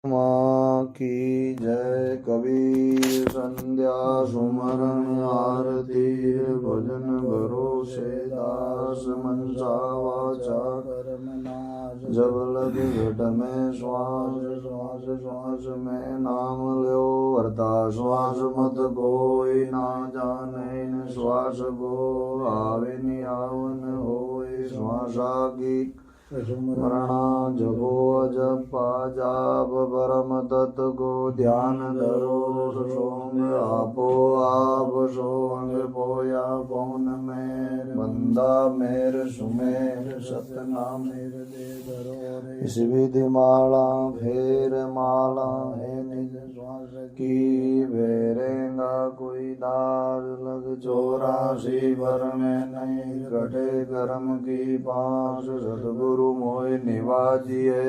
माँ की जय। कबीर संध्या सुमरण आरती भजन भरोसे दास मनसा वाचा कर्मनाश। जब लगे घट में श्वास श्वास श्वास में नाम लो वर्ता श्वास मत कोई ना जाने न श्वास को आवे नि आवन होए श्वासा की स्मरणा जपो जपा जाप परम तत्व को ध्यान धरो सोंग आपो आप सोंग पोया पौन मेर बंदा मेर सुमेर सतनाम मेर दे धरो। इस विधि माला फेर माला है निज श्वास की फेरेगा कोई दार लग 84 भर में नहीं कटे कर्म की पास। सतगुरु मोय निवाजिए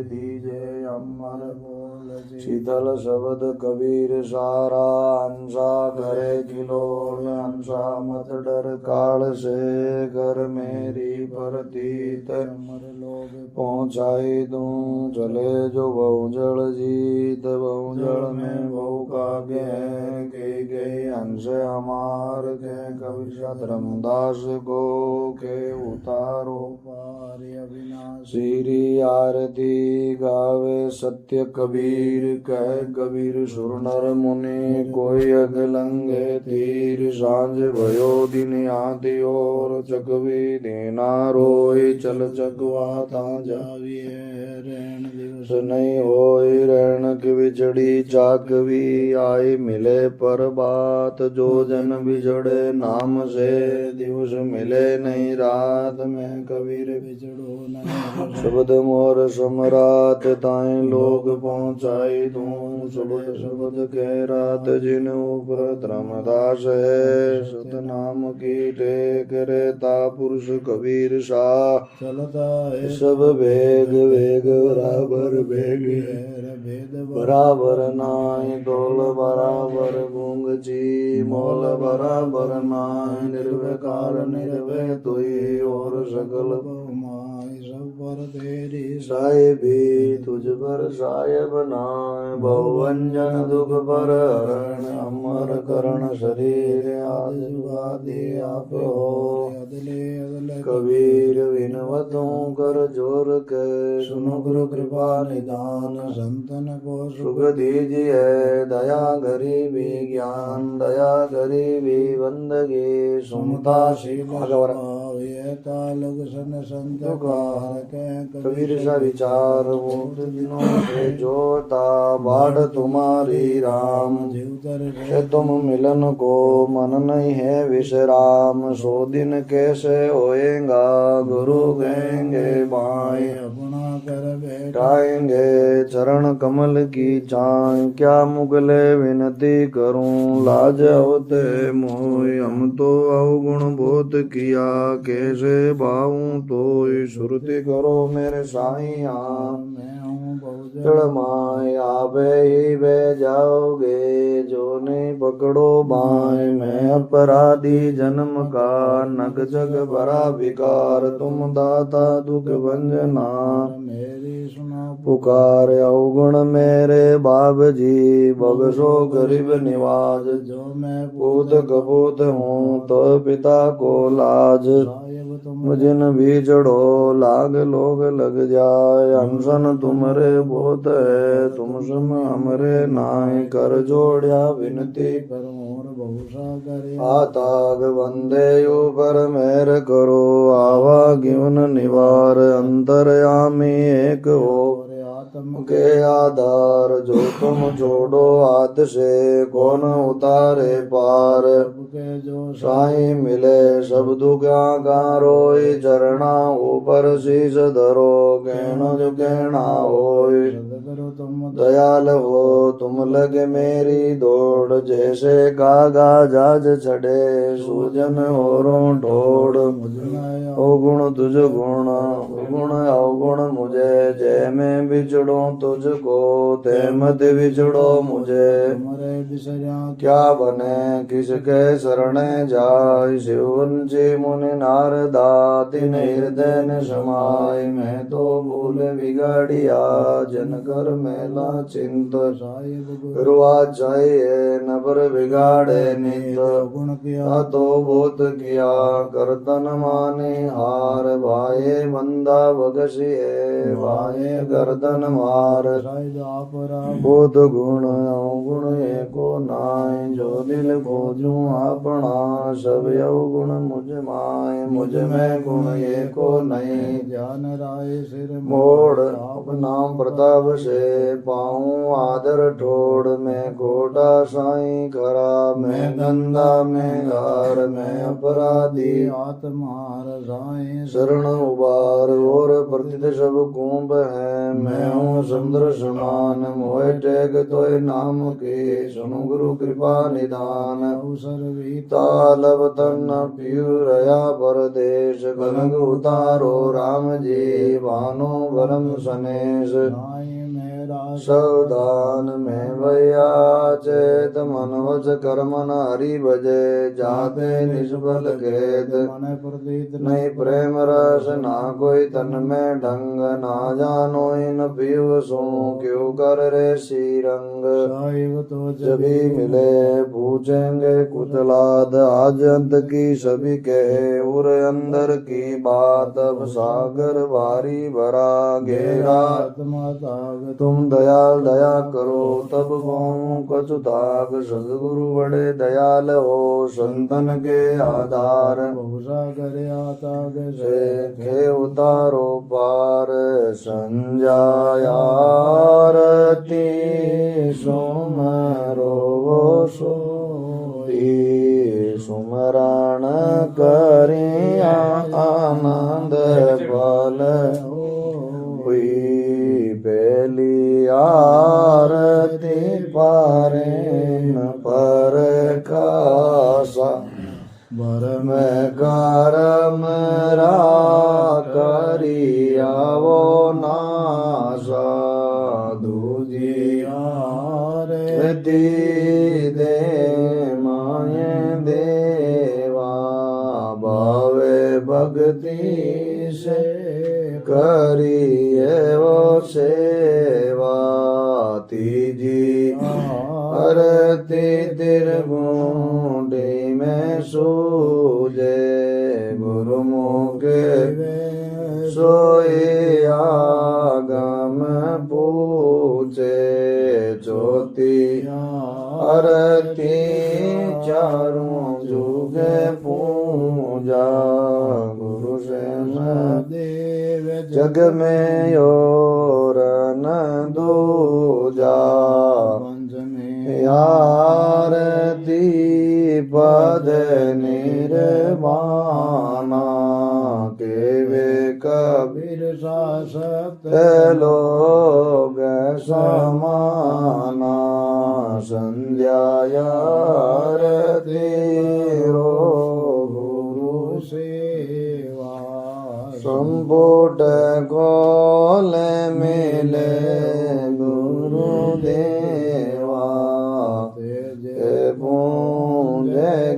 दीजे अमर बोल शीतल शब्द कबीर सारा अंसा करे किलोड़ अंसा मत डर काल से कर मेरी प्रतीत अमर लोग पहुँचाई दूं। चले जो बहुजल जीत बहुजल में बहु का के अंश हमार के कवि धर्मदास को के उतारो श्री आरती गावे सत्य कबीर कह कबीर सुर नर मुनि कोई अगलंगे तीर। सांझ भयो दिन आदि और चकवी देना रोई चल चकवा ता जाविए रैन दिवस नहीं होई रैन की बिछड़ी चाकवी आई मिले पर बात जो जन बिछड़े नाम से दिवस मिले नहीं रात में कबीर बिछड़ो शब्द मोर सम्राट ताए लोग पहुँचाई दूं। शब्द शब्द के रात जिन ऊपर धर्मदास है सतनाम की टेक रेता पुरुष कबीर सा चलता है सब वेग वेग बराबर वेग भेद बराबर नाय तोल बराबर गूंग जी मोल बराबर नाय निर्विकार निर्भय तुई और सकल सब पर तेरी साय भी तुझ पर साय बनाए बहुवंजन दुख पर हरण अमर करण शरीर आदि आप हो। कबीर विनवतों कर जोर के सुनो गुरु कृपा निदान संतन को सुख दीजिए दया गरीबी ज्ञान दया गरीबी बंदगी सुनता शील संत कबीर सा विचार दिनों से जोता बाढ़ तुम्हारी राम से तुम मिलन को मन नहीं है विश्राम। 100 दिन कैसे होएगा गुरु कहेंगे बाएं अपना कर बैठाएंगे चरण कमल की चाय क्या मुगले विनती करूं लाज होते मोय। हम तो अवगुण बहुत किया कैसे भाऊं तो सुरति करो मेरे साईया मैं हूँ बहुजन माय आवे ही बह जाओगे जो नहीं पकड़ो बाएं। मैं अपराधी जन्म का नग जग भरा विकार तुम दाता दुख भंजना मेरी सुना पुकार। अवगुण मेरे बाब जी बगसो गरीब निवाज जो मैं पूत कपूत हूँ तो पिता को लाज। जिन भी जड़ो लाग लोग लग जाए अनशन तुमरे बहुत है तुम सम हमरे नाय कर जोड़िया विनती कर बहुसा करे आताग बंदे ऊपर मेहर करो आवागमन निवार अंतर्यामी एक हो आत्म के आधार जो तुम छोड़ो हाथ से कौन उतारे पार। जो साई मिले सब दुखा का रोई चरणा ऊपर शीश धरो कहना जो कहना होय तुम दयाल हो तुम लगे मेरी दौड़, जैसे गागा जाज चढ़े सूजन औरों ढोड़। अवगुण तुझ गुण गुण अवगुण मुझे, जय मैं बिछड़ो तुझको ते मत बिछड़ो मुझे। क्या बने किसके शरण जाय, शिववंशी मुनि नारदा तिन हृदय न समाय। मैं तो भूल बिगाड़िया जन कर मेला चिंत, रुआ चाहिए न पर बिगाड़े नित। गुण किया तो बहुत किया करतन माने हार, भाए बंदा बगसिए भाए गर्दन मार। बहुत गुण अवगुण एको नाय, जो दिल खोजूं अपना सब अवगुण मुझ माय। मुझ में गुण एको नहीं, ज्ञान राय सिर मोड़। नाम प्रताप से पाऊं आदर ठोड़, मैं कोटा साई खरा मैं गंदा मैं गार। मैं अपराधी आत्मार साई शरण उबार, और प्रतित सब कुंभ है मैं हूँ समुद्र समान। मोह टेक तोय नाम के सुनु गुरु कृपा निदान। अवसर तालब तन प्यूरया परदेश, गनग उतारो राम जी भानो भरम सनेश। सावधान में भैया चेत, मन वच कर्म न हरि भजे। जाते निष्फल खेत नहीं प्रेम रस, ना कोई तन में ढंग। ना जानो इन पीव सो क्यों कर रे सी रंग। तो जभी मिले पूछेंगे कुतलाद, आज अंत की सभी कहे और अंदर की बात। अब सागर भारी भरा घेरा तुम दयाल दया करो, तब कहूँ कछु ताग। सदगुरु बड़े दयाल हो संतन के आधार, सागर आता से के उतारो पार। संजायारती सुमरो सोई, सुमरण करिया आनंद फल हुई। पहली आरती पारे न पर कासा, भरम करम रा करिया वो नासा। दूजी आरती दे माये देवा, भावे भक्ति से करिए वो सेवा। तीजी आरती तिरगुंडी में सूजे, गुरुमुख सोई आगम पूछे। चौथी आरती चारों जुगे पूजा, गुरु से देव जग में और न दूजा। आरती पद निर्वाणा, के वे कबीर शासक लोग समाना। संध्या आरती रो गुरु सेवा, संपुट खोल मिले गुरु देवा।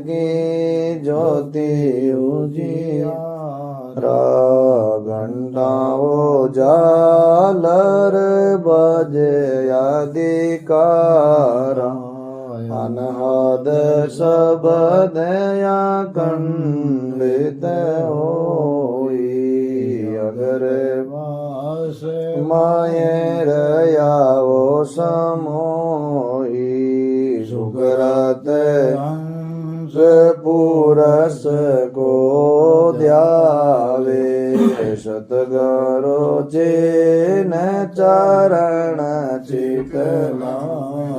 की ज्योति उजियारा, घंटा वो झालर बजे अधिकारा। अनहद सब दया खंडित होई, अगर वास माये रया वो समोई। सुकरत पुरस को ध्यावे, सतगुरु जिन चरण चितलावे।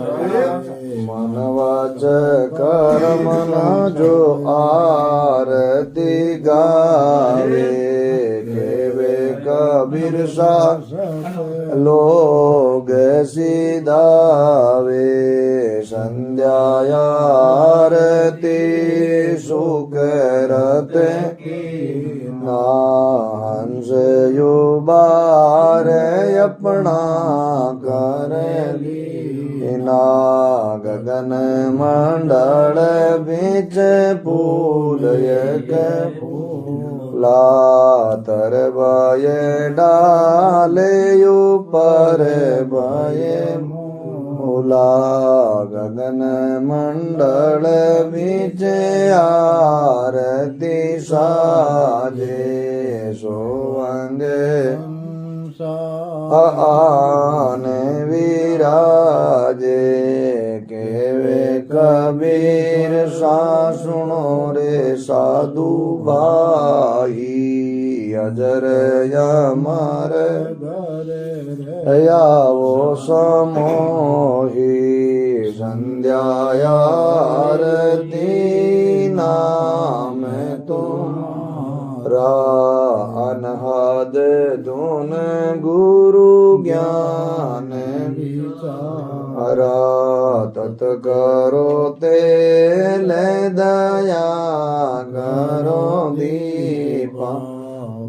मन वाच कर्म न जो आरती गावे, केवे कबीर शासक लोग सीधावे संध्या आरती सुकरत ना हंस युबार अपना कर ना गगन मंडल बीच फूल एक लातर बय डाले ऊपर बय मूला गगन मंडल बीच आरती साजे सोअंगे आन विराजे केवे कबीर सा सुनो रे साधु भाई अजर अमर यावो समोही संध्या आरती नाम तुम्हारा अनहद धुन गुरु ज्ञान विचारा तत करो तेले दया करो दीपा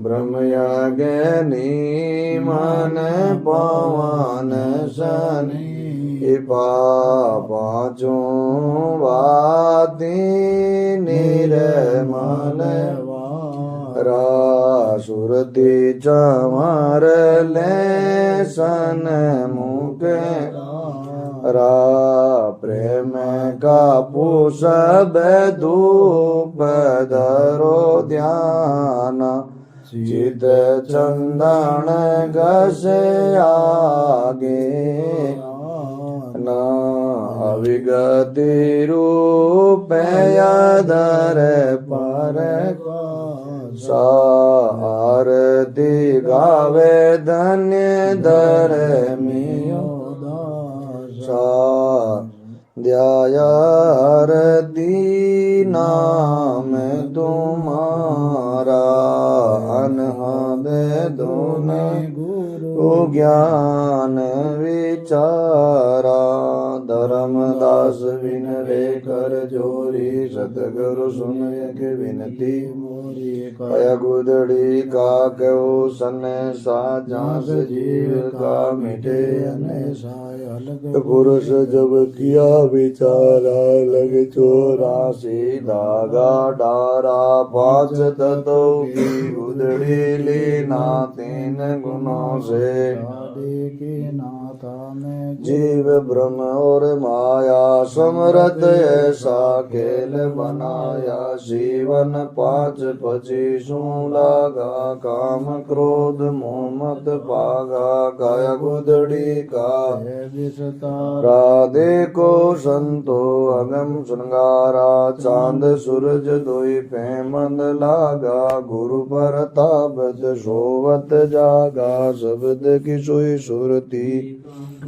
ब्रह्मयज्ञनी मन पवन शनि पाँचों वाती निर्मल सुरति चमर ले सन मुख प्रेम का पुषब धूप धरो ध्यान चित चंदन घस आगे न अविगति रूप यादर पर सारती गावे धन्य धर मियो ध्यायारती नाम तुम्हारा अनहद धुन गुरु ज्ञान विचारा धर्मदास विनवे कर जोरी सतगुरु सुन एक विनती मोरी कया गुदड़ी का कहो सन साजास जीव का मिटे अने पुरुष जब किया विचारा लग चौरासी धागा डारा पांच तत्वों की गुदड़ी लीना तीन गुणों से जीव ब्रह्म और माया समरथ ऐसा खेल बनाया जीवन पांच पचीसों लागा काम क्रोध मोह मत पागा काया गुदड़ी का राधे को संतो अगम श्रृंगारा चांद सूरज दोई पेमंद लागा गुरु पर ताबत सोवत जागा शब्द की सोई सुरती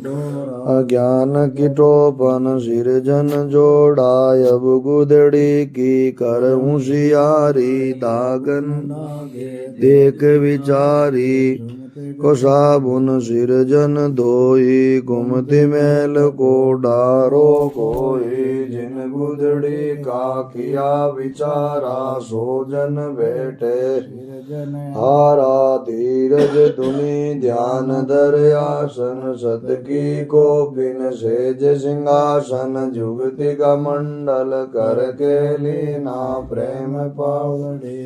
अज्ञान की टोपन सिरजन जोड़ाय अब गुदड़ी की कर होशियारी दागन देख विचारी को साबुन सिरजन धोई घुमती मैल को डारो कोई जिन गुदड़ी का किया विचारा सोजन बैठे हारा धीरज धुनी ध्यान दर आसन सत की को बिन सेज सिंहासन जुगति का मंडल कर के लीना प्रेम पावड़े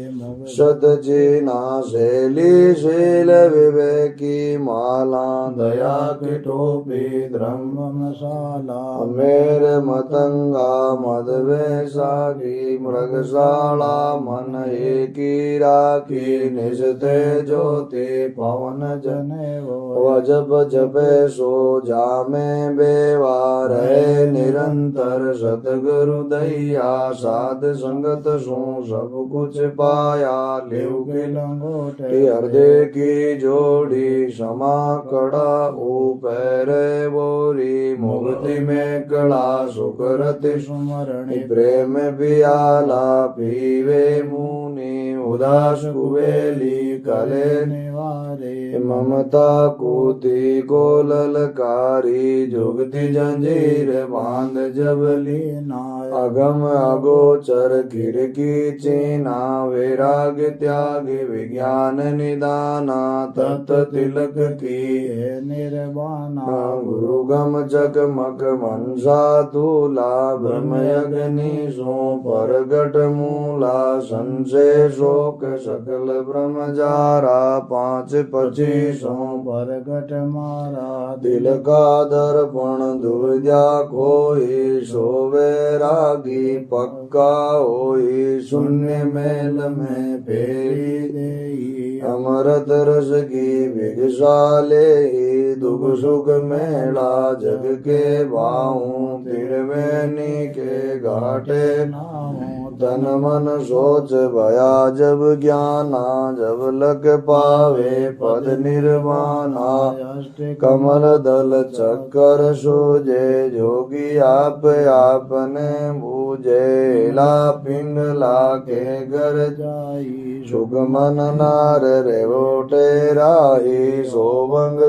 सत जीना शैली शील विवेकी माला दया की टोपी ब्रह्म मसाला मेरे मतंगा मद वैसाखी मृगशाला मन एकी राखी निजते ज्योति पवन जने वजब जपे सो जामे बेवार है निरंतर सतगुरु दैया साध संगत सो सब कुछ पाया लेव के लंगोटे हृदय की जो जोड़ी क्षमा कड़ा ऊपर बोरी मुक्ति में कड़ा सुकृति सुमरणी प्रेम पियाला पीवे मुनि उदास कुबेली कले निवारे ममता कूति को ललकारी जुगति जंजीर बांध जबली नाय अगम अगोचर खिड़की चीना वैराग त्याग विज्ञान निदाना तत् तिलक की है निर्वाणा गुरुगम जगमग मनसा तूला ब्रह्म अग्नि सो परगट मूला संशय शोक सकल ब्रह्म जारा 5-25 परगट मारा दिल का दर्पण दुविधा कोई सोवे रागी पक्का होई शून्य मेल में फेरी देई अमृत रस की विगशाले दुख सुख मेला जग के बाहू तिरवेनी के घाटे नाहू तन मन सोच भया जब ज्ञाना जब लग पावे पद निर्वाणा कमल दल चक्कर सूझे जोगी आप आपने बूझे ला पिंगला के घर जाई सुख मन नार रेवोटे राही सोवंग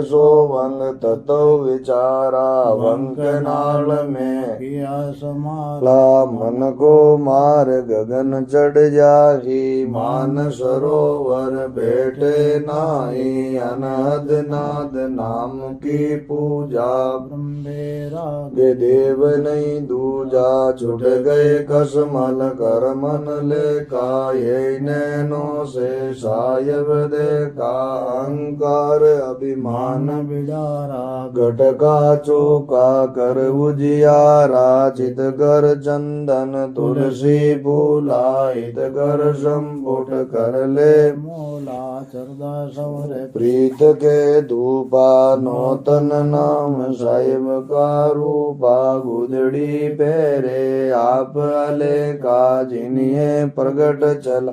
तत्व विचारा वंक नाल में किया समाला मन को मार गगन चढ़ जाही मान सरोवर बैठे नाई अनहद नाद नाम की पूजा ब्रह्मेरा देव नहीं दूजा छुट गए कसमल कर मन लेका ये नैनों से सायब देखा अहंकार अभिमान बिडारा घट का चौका कर उजियारा चित कर चंदन तुलसी फूला हित कर संपुट कर ले मोला चरदा सवर प्रीत के धूपा नौतन नाम साहिब का रूपा गुदड़ी पेरे आप अले का जिन्हे प्रगट चला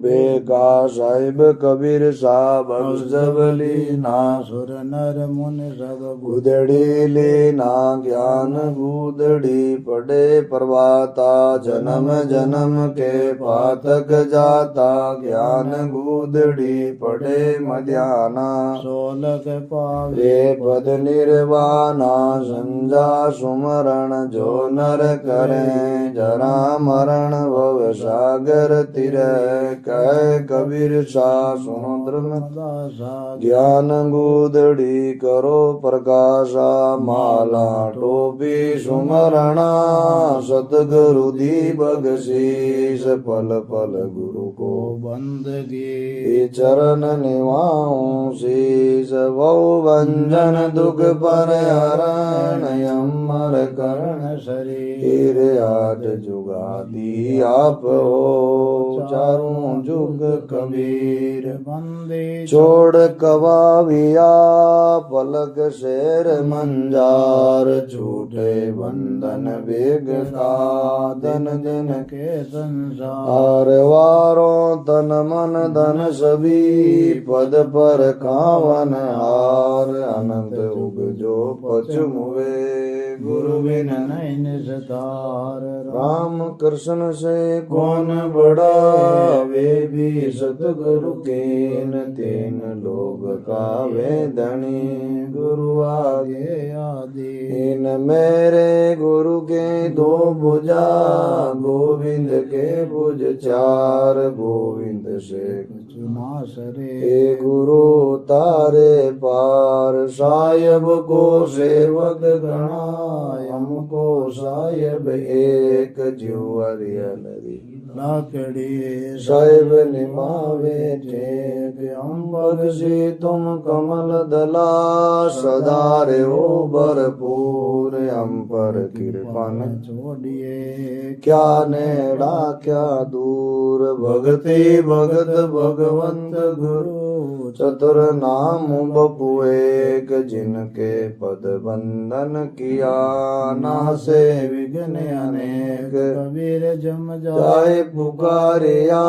बेका साहिब कबीर साहब जबली ना सुर नर मुन सब गुदड़ी लेना ज्ञान गुदड़ी पड़े प्रभाता जन्म जन्म के पातक जाता ज्ञान गुदड़ी पड़े मध्याना सोलक पावे पद निर्वाणा संजा सुमरण जो नर करे जरा मरण भव सागर तिर कह कबीर सा समुद्र ज्ञान गुदड़ी करो प्रकाशा माला टोपी सुमरणा सतगुरु दी बगशीष पल पल गुरु को बंदगी चरण निवाऊं शीश बहु भंजन दुख पर हरण अमर करण शरीर आठ जुगादी आप हो चारों जुग कबीर बंदे छोड़ कवाविया पलक शेर मंजार झूठे बंधन वेग का धन जन के संसार वारों तन मन धन सभी पद पर खावन हार अनंत उग जो पचमुवे गुरु बिन नैन सतार राम कृष्ण से कौन बड़ा वे भी सतगुरु केन तेन लोग का वे धनी गुरु आगे आदि इन मेरे गुरु के दो भुजा गोविंद के भुज चार गोविंद से चुना सरे गुरु तारे पार सायब को सेवक गणा हमको सायब एक जुअरियलरी लाकड़ी साहिब निमावे टेक अम्बर से तुम कमल दला सदा रे ओ भरपूर हम पर कृपन छोड़िए क्या नेड़ा क्या दूर भगति भगत भगवंत गुरु चतुर नाम बपु एक जिनके पद बंधन किया नासे विघ्न अनेक कबीर जम जाए पुकारिया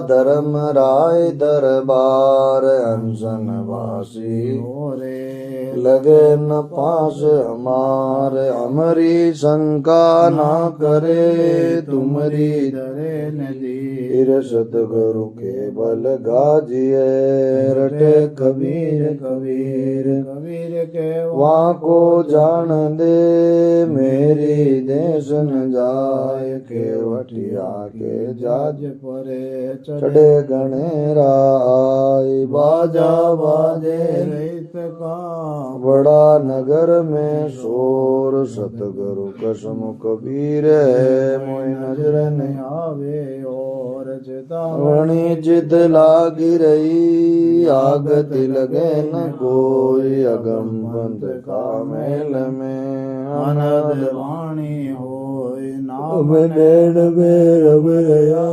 धर्म राय दरबार अनशन वासी होरे लगे न पास हमार हमारी शंका ना करे तुमरी दरे नदी फिर सतगुरु के बल गाजिए रटे कबीर कबीर कबीर के वहाँ को जान दे मेरी देश न जाय केवटिया के जाज परे चढ़े गणेरा आय बाजा बाजे रहित का बड़ा नगर में शोर सतगुरु कसम कबीर है मोई नजर नहीं आवे और वणी जिद लागी रही आगत लगे न कोई अगम बंद का मेल में आनंद वाणी होय नाम बेड़ में रमया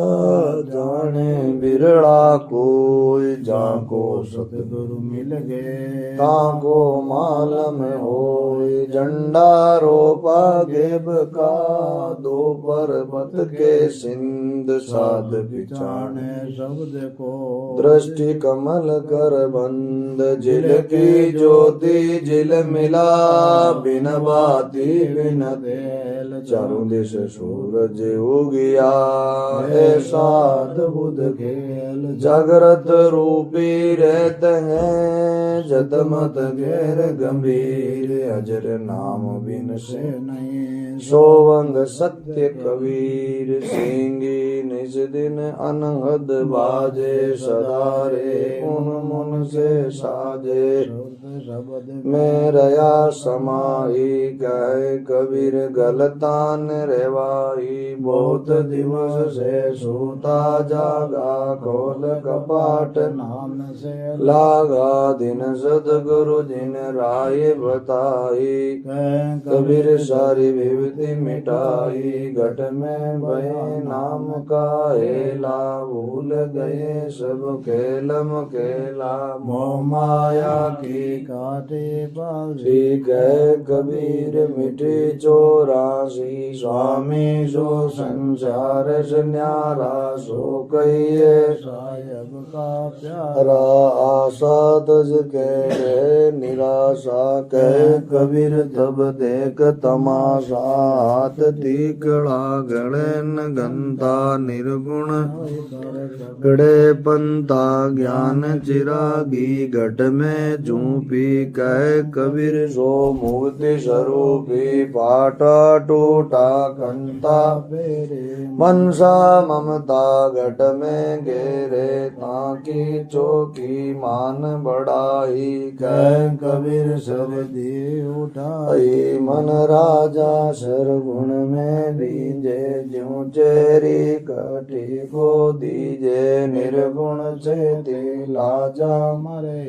जाने बिरड़ा कोई जाको सतगुरु मिल गए ताको मालम होय झंडा रोपा गेब का दो पर्वत के सिंध साध जाने शब्द को दृष्टि कमल कर बंद जिल की ज्योति जिल मिला बिन बाती बिन देल चारों दिश सूरज उगिया ऐसा अद्भुत खेल जागृत रूपी रहते हैं जतमत गैर गंभीर अजर नाम बिन से नहीं सोवंग सत्य कबीर सिंगी निज दिन अनहद बाजे सदारे उन मुन से साजे में रया समाई कहे कबीर गलतान रेवाई बहुत दिवस से सूता जागा खोल कपाट नाम से लागा दिन सतगुरु दिन राय बताई कबीर सारी विभूति मिटाई घट में भय नाम का हेला भूल गए सब खेलम खेला मोह माया की काटे ठीक है कबीर मिटे चौरासी स्वामी जो संसार से न्यारा सो कहिए साहेब का प्यारा आशा तज कह निराशा कह कबीर तब देख तमाशा हाथ तीकड़ा गणन गंता निर्गुण गड़े पंता ज्ञान चिरागी घट में झूपी कह कबीर सो मूर्ति स्वरूपी पाटा टूटा कंता मनसा ममता घट में घेरे ताकि चौकी मान बढ़ाई कह कबीर सर्दी उठाई मन राजा सरगुण में दीजे ज्यों चेरी कटी को दीजे निर्गुण से लाजा मरे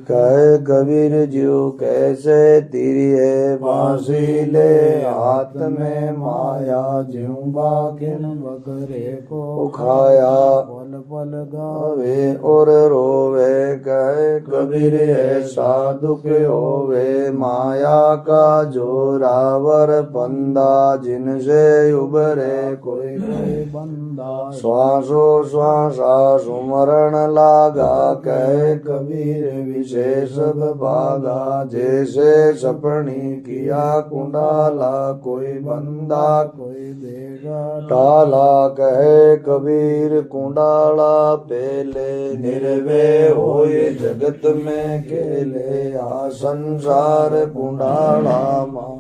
कह कबीर ज्यों कैसे तिरी है बांसी ले हाथ में माया ज्यों बाकिन बकरे को खाया पल पल गावे और रोवे कह कबीर ऐसा दुख होवे माया का जोरावर पंदा जिनसे उबरे कोई कोई बंदा श्वासो श्वासा सुमरण लागा कह कबीर विशेष भागा जैसे सपनी किया कुंडाला कोई बंदा कोई देगा टाला कह कबीर कुंडाला पहले निर्वे होए जगत में केले आ संसार कुंडाला मां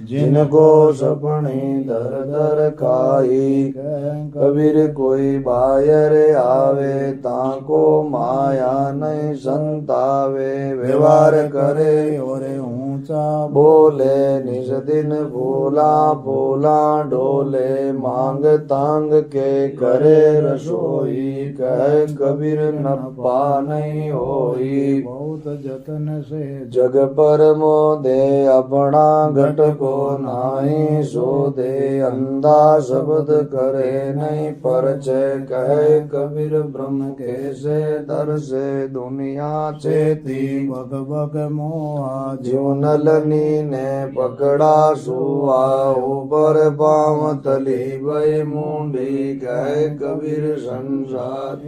जिनको सपने दर दर खाई कबीर कोई बायर आवे ताको माया नहीं संतावे व्यवहार करे और ऊंचा बोले निज दिन भोला भोला डोले मांग तांग के करे रसोई कह कबीर नपा नहीं होई बहुत जतन से जग पर मोदे अपना घट को को नाहि सो दे अंधा शब्द करे नहीं परचय कहे कबीर ब्रह्म कैसे दर से दुनिया चेती भग भग मोहा ज्यों नलनी ने पकड़ा सुआ ऊपर पाँव तली भई मुंडी गए कबीर संसार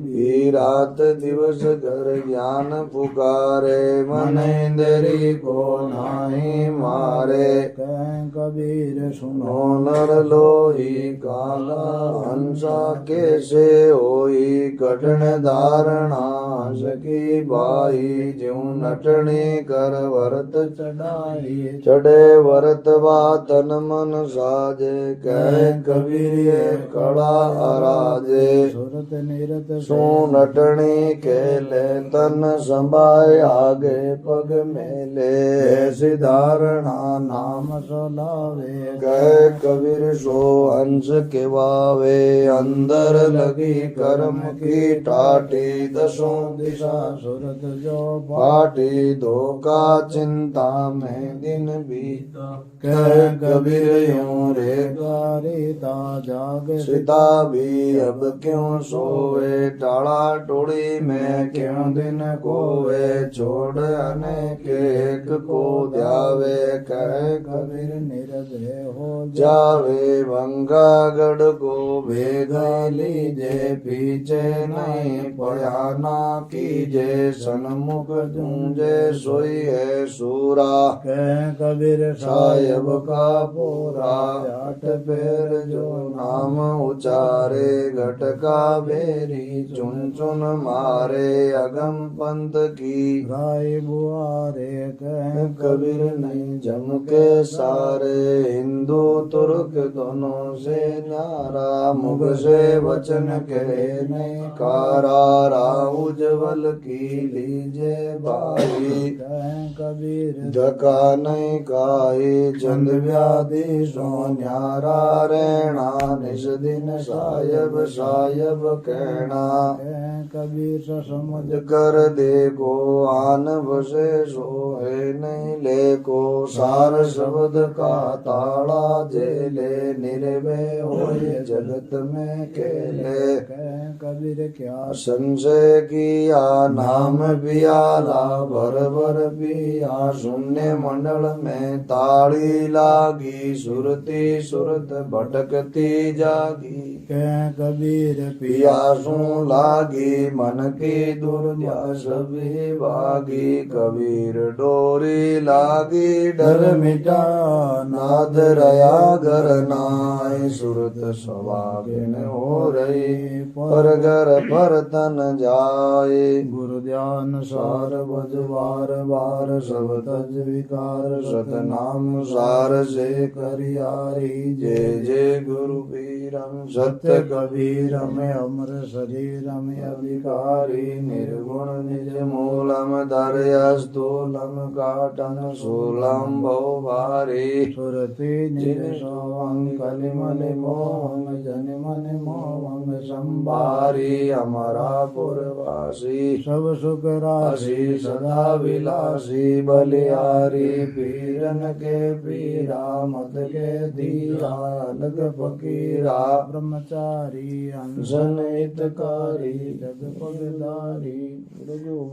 ही रात दिवस घर ज्ञान पुकारे मन इंद्री को नाही मारे कह कबीर सुनो सुनो नर लोही काला हंसा कैसे होई कठिन धारणा सकी बाई ज्यों नटनी कर वरत चढ़ाई चढ़े वरत तन मन साजे कह कबीर ये कड़ा अराजे सुरत निरत सो नटनी केले तन संभाय आगे पग मेले ऐसी धारणा नाम सोलावे कह कबीर सो हंस के वावे अंदर लगी कर्म की टाटी दसों दिशा सुरत जो पाटी धोखा चिंता में दिन बीता कह कबीर यूं रे गारिता जाग सीता भी अब क्यों सोवे टाड़ा टोड़ी में क्यों दिन कोवे छोड़ अनेक एक को ध्यावे कह कबीर निरदय हो जावे भंगागढ़ को भेगा लीजे पीछे नहीं पयाना कीजे सन्मुख जूझे सोई है सूरा कह कबीर साहेब का पूरा आठ पैर जो नाम उचारे घट का बेरी चुन चुन मारे अगम पंथ की राय बुआरे कह कबीर नहीं जम के सारे हिंदू तुर्क दोनों से न्यारा मुख से वचन कहे नहीं कारा उज्जवल की लीजे भाई कह कबीर धका नहीं काई चंद व्याधि सो न्यारा रहना निस दिन सायब सायब कहना कह कबीर समझ कर देखो आन बसे सो है नहीं लेको सार शब्द का ताड़ा जेले निर्भय होए जगत में केले कह कबीर क्या संशय किया नाम पियाला भर भर पिया शून्य मंडल में ताड़ी लागी सुरती सुरत भटकती जागी कह कबीर पियासू लागी मन की दुर्दश भागी कबीर डोरी लागी डर मिटा नाद रया घर नाय सुरत स्वाभिन हो रही पर घर पर तन जाए गुरु ध्यान सार बज बार बार सब तज विकार सतनाम सार से करियारी जय जय गुरु पीरम सत्य कबीरम अमर शरीरम अधिकारी निर्गुण निज मूलम दर्य स्थूलम काटन शूलम बहु भारी सुरति निज सोवं कलिमल मोहम जन मन मोहम संभारी अमरापुरवासी सब सुख राशि सदा विलासी बलियारी पीरन के पीरा मत के धीरा अलग फकीरा ब्रह्मचारी अंशन हितकारी जग पगधारी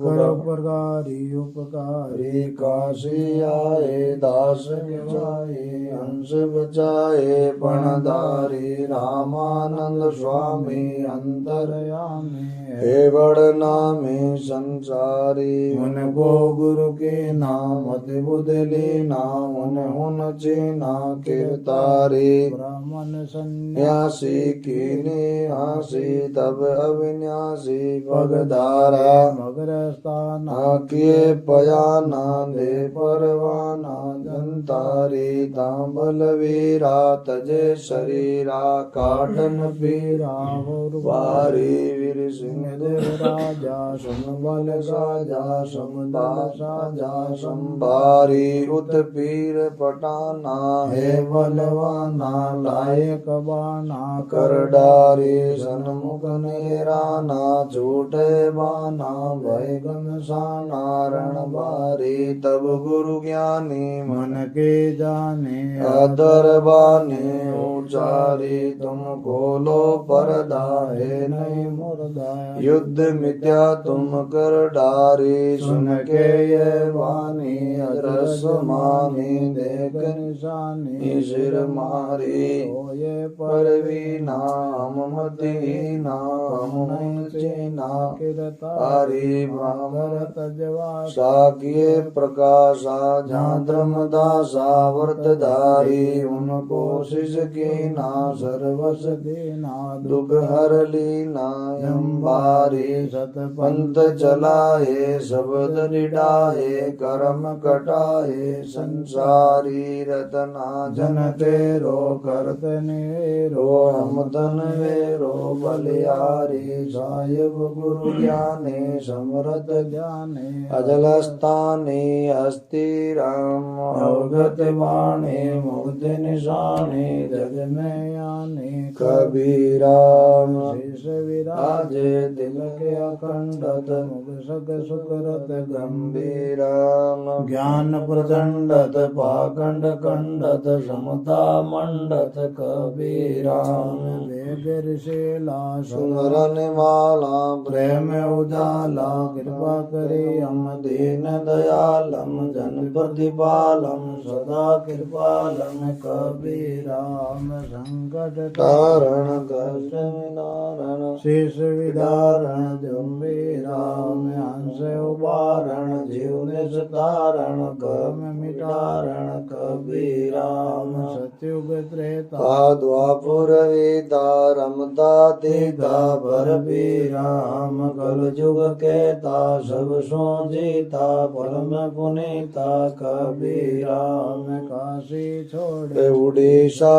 करो प्रकारी उपकारी काशी आए दास बचाए हंस बचाए पणधारी रामानंद स्वामी अंतरयामी हे बड़ नामी संसारी उनको गुरु के नाम अति बुधली नाम उन चीना कीर्तारी ब्राह्मण सन्यासी कीनी आसी तब अविन्यासी पगधारा मगर स्थान किए पयाना दे परवाना जनतारी तांबल वीरा तजे शरीरा काटन पीरा वारी वीर सिंह देव राजा सुन साजा समुदाय साजा संभारी उत पीर पटाना है बलवाना लायक बाना कर डारी सन्मुख नेराना छूटे बाना भय गमसाना रण बारी तब गुरु ज्ञानी मन के जाने अदरबाने उचारी तुम खोलो पर्दा है नहीं मुर्दा युद्ध मिथ्या तुम कर डारी सुन के ये वाणी अदरस मानी देख निशानी सिर मारी ये परवी नाम मती नाम चेना तारी ब्राह्मण तजवा साकिये प्रकाशा जहाँ धर्मदासा व्रतधारी उनको शिष की ना सर्वस दीना दुख हर लीना यम्बारी सत पंथ चलाए शब्द निडाए कर्म कटाए संसारी रतना जन तेरो करत नेरो हम तन वेरो बलियारी साहिब गुरु ज्ञाने समरत ज्ञाने अजल स्थाने अस्ति राम अवगत वाणी मुग्ध निशाने जग में आने कबीराम शेष विराजे दिल के अखंडत मुख सक सुकरत गंभीराम ज्ञान प्रचंडत पाखंड खंडत समता मंडत कबीराम वेग ऋषिला सुमरन वाला प्रेम उजाला कृपा करे हम दीन दयालम जन प्रतिपालम सदा कृपालम कबीराम संकट तारण कष्ट निवारण शेष विदारण जम्बीराम हंस उबारण जीव निस्तारण कर्म मिटारण कबीराम सतयुग त्रेता द्वापुर वेदा रमता तेता पर राम कल युग कहता सब सो जीता परम पुनीता कबीराम काशी छोड़े उड़ीसा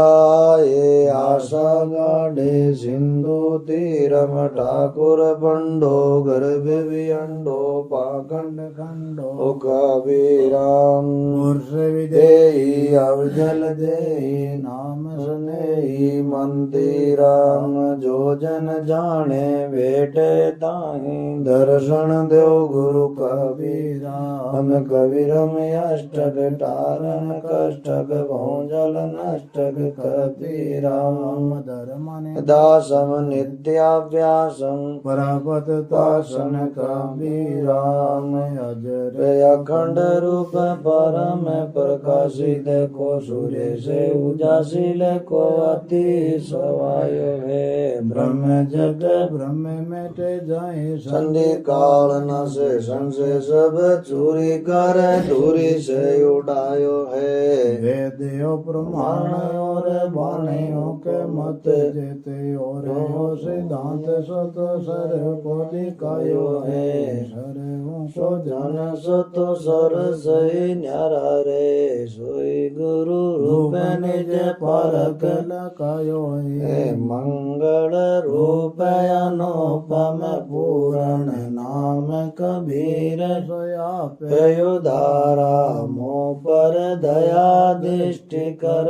ये आशा गाढ़े सिंधु तीरम ठाकुर पंडो गर्भ वियंडो पाखंड खंडो कबीराम पुरुष विदेही अवजल देही नाम सुनेही मंदिराम जो जन जाने बेटे ताही दर्शन दो गुरु कबीराम हम कबीरम अष्टक तारण कष्टक भौजल नष्टक कबीराम धर्मने दासम नित्याभ्यासम परापत तासन कबीराम अजर अखंड रूप परम प्रकाशित को सूर्य से उजासिल को अति सवायो है ब्रह्म जग ब्रह्म मेटे जाए संधि काल न से संशय सब चोरी कर दूरी से उड़ायो है वेदयो प्रमाण और वाणियों के मत जेते और हो सिद्धांत सत सर को दिखायो है सरहु को जन सत सर सही न्यारा रे सोई गुरु रूप निज परक लकायो हे मंगल रूप अनुपम पूरण नाम कबीर सोया पेयुधारा मो पर दया दृष्टि कर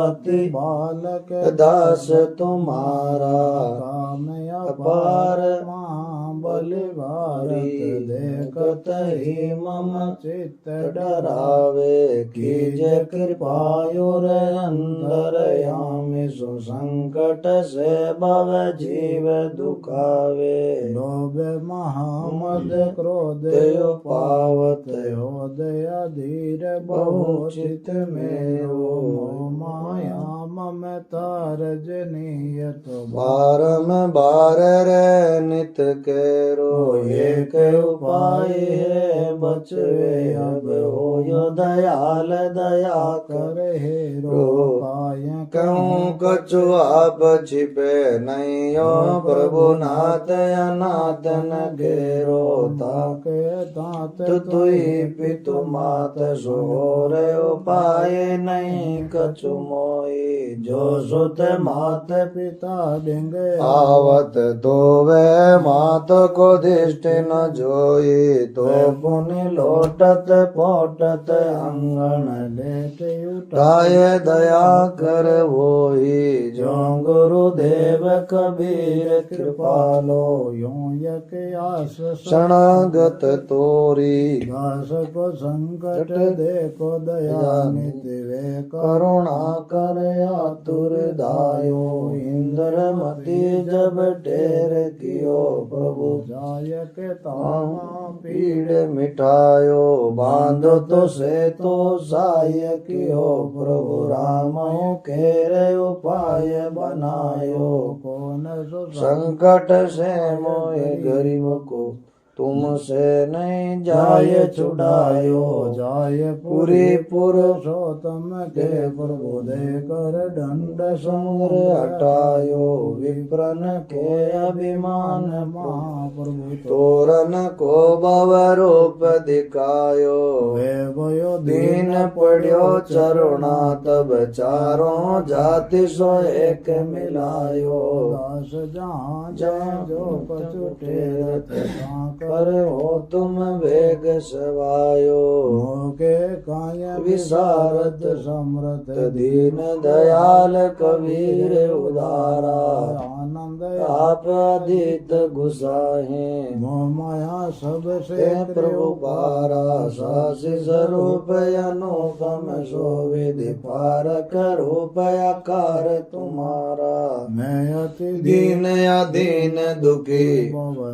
अति बालक दास तुम्हारा कामया अपार बल भारत देखत ही मम चित्त डरावे कीजे कृपायुर अंदर यामि सुसंकट से भव जीव दुखावे लोभ महामद क्रोध पावत हो दया धीर बहु चित में हो माया ममता रजनीयत बारम बार रे नित केरो एक उपाय है बचवे अब हो यो दयाल दया कर हेरो पाय कहूँ कछु आप छिपे नहीं हो प्रभु नाथ अनाथ न घेरो ताक दांत तुई पितु मात सो रे उपाय नहीं कछु मोई जो सुत मात पिता डिंगे आवत धोवे मात को दृष्टि न जोई तो पुनि लोटत पोटत अंगन लेट उठाय दया कर वोई जो गुरुदेव कबीर कृपालो यूं यक आस शरणागत तोरी दास को संकट देखो दया नित वे करुणा कर आतुर दायो इंद्र मति जब टेर कियो प्रभु जायक तामा पीड़ मिठायो बांधो तो से तो साय कियो प्रभु राम केरे उपाय बनायो कौन सो संकट से मोए गरीब को तुमसे नहीं जाय छुड़ायो जाय पूरी पुरुषोत्तम के प्रभु दे कर दंड समुद्र हटायो विप्रन के अभिमान महाप्रभु तोरन को भव रूप दिखायो वे भयो दीन पड़ियो चरुणा तब चारों जाति सो एक मिलायो दास जहाँ जहाँ जो पशु टेरत कर हो तुम वेग सवायो मोके काय विशारद समृत दीन दयाल कबीर उदारा आनंद आप अदित गुसाहे मोह माया सब हे से प्रभु पारा सासी स्वरूप अनुपम शोभिधि पारक रूप आकार तुम्हारा मैं अति दीन अधीन दुखी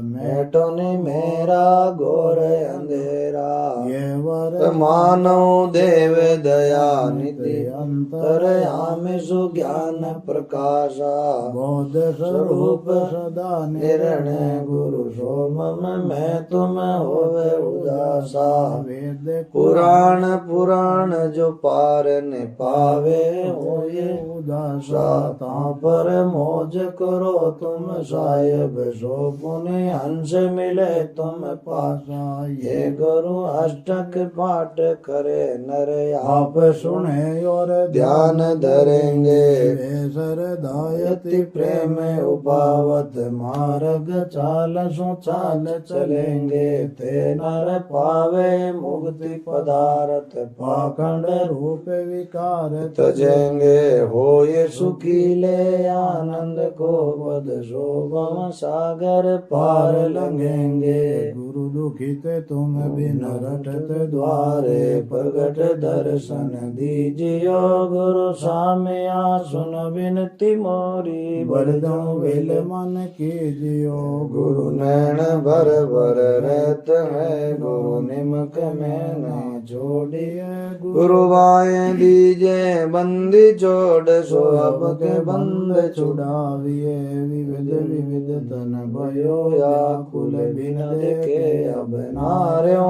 मेटो ने मेरा घोर अंधेरा ये वर मानव देव दया निधि अंतर अंतरयामि सुज्ञान प्रकाशा बोध स्वरूप सदा निर्णय गुरु सोम मैं तुम होवे उदासा वेद पुराण पुराण जो पार न पावे होए उदासा ता पर मौज करो तुम साहेब सो पुण्य हंस मिले तुम पासा ये गुरु अष्टक पाठ करे नर आप सुने और ध्यान धरेंगे सरदायति प्रेम उपावत मार्ग चाल सो चाल चलेंगे ते नर पावे मुक्ति पदार्थ पाखंड रूप विकार तजेंगे हो ये सुखीले आनंद को पद शोभम सागर पार लंघेंगे गुरु दुखित तुम बिन रटत द्वारे प्रगट दर्शन दीजियो गुरु सामिया सुन विनती मोरी बरदो विल मन कीजियो गुरु नैन भर भर रहत है गुरु निमक में न छोड़िए गुरु बाएं दीजे बंदी छोड़ सो अब के बंद छुड़ाविए विविध विविध तन भयो या कुल बिन देखे अब नार्यो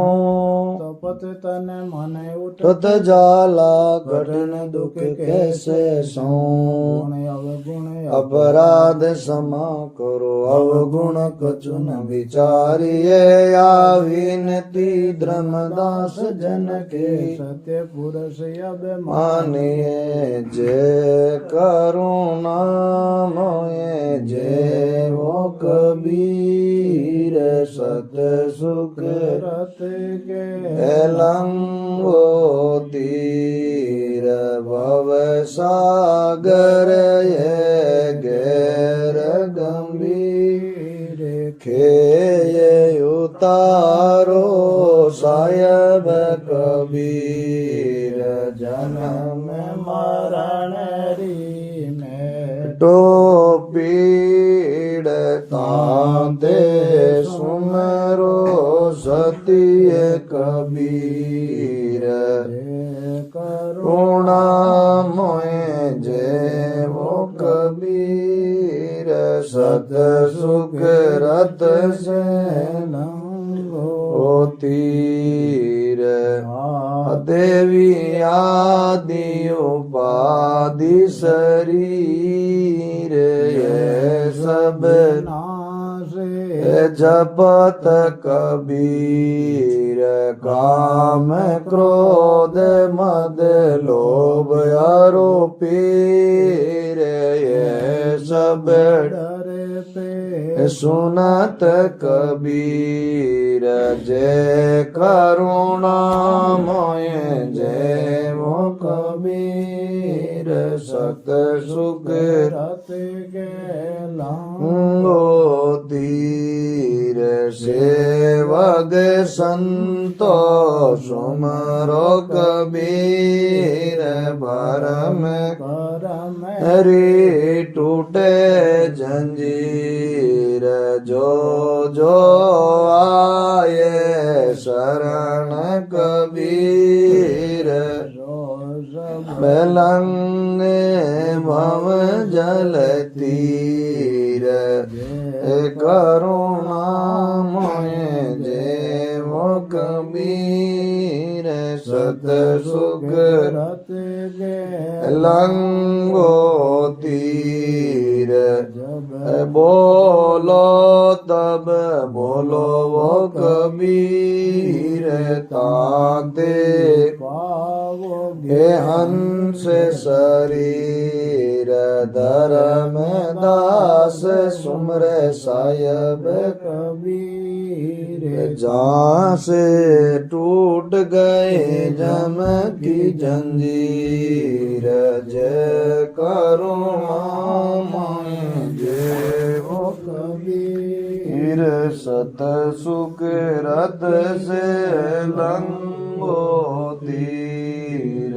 तपत तन मन उठ तत जाला कठिन दुख कैसे सो गुण अवगुण अपराध क्षमा करो अवगुण कछु न विचारिये या विनती धर्मदास जन के सत्य पुरुष अब मानिए जय करुणा मोये जय वो कबीर सत सुख रत के लंगो तीर भव सागर ये गैर गंभीर खेये उतारो सायब कबीर जन्म मरण री में पीड़ तांते सुमरो सत्य कबीर करुणा मोए जय वो कबीर सत सुख रत से लंघो तीर देवी आदि उपाधि शरीर ये सब जपत कबीर काम क्रोध मद लोभ आरोपी सुनत कबीर जय करुणामय जय वो कबीर सत सुख रत गेला तीर सेवग संतो सुमरो कबीर भरम करम हरि टूटे जंजीर जो जो आए शरण कबीर बेलंग भव जल तीर करुणामय जय वो कबीर सत सुख रत गेला लंगो तीर जब बोलो तब बोलो वो कबीर ताते पावोगे हे हंस शरीर धर्म दास सुमर सायब कबीर जहाँ से टूट गए जम की जंजीर जय करुणामय जय वो कबीर सत सुख रत से लंगो तीर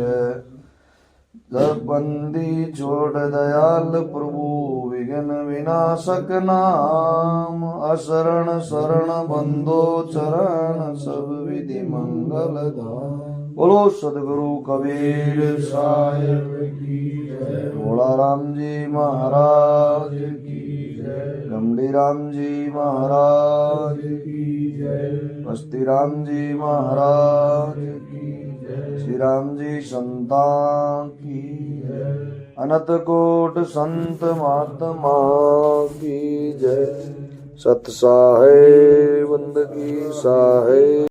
बंदी छोड़ दयाल प्रभु विघ्न विनाशक नाम असरण शरण बंदो चरण सब विधि मंगल धाम बोलो सदगुरु कबीर साहिब की जय भोला राम जी महाराज की जय गमड़ी राम जी महाराज की जय बस्ती राम जी महाराज की श्री राम जी संतान की अनंत कोट संत महात्मा की जय सत साहे बंदगी साहे।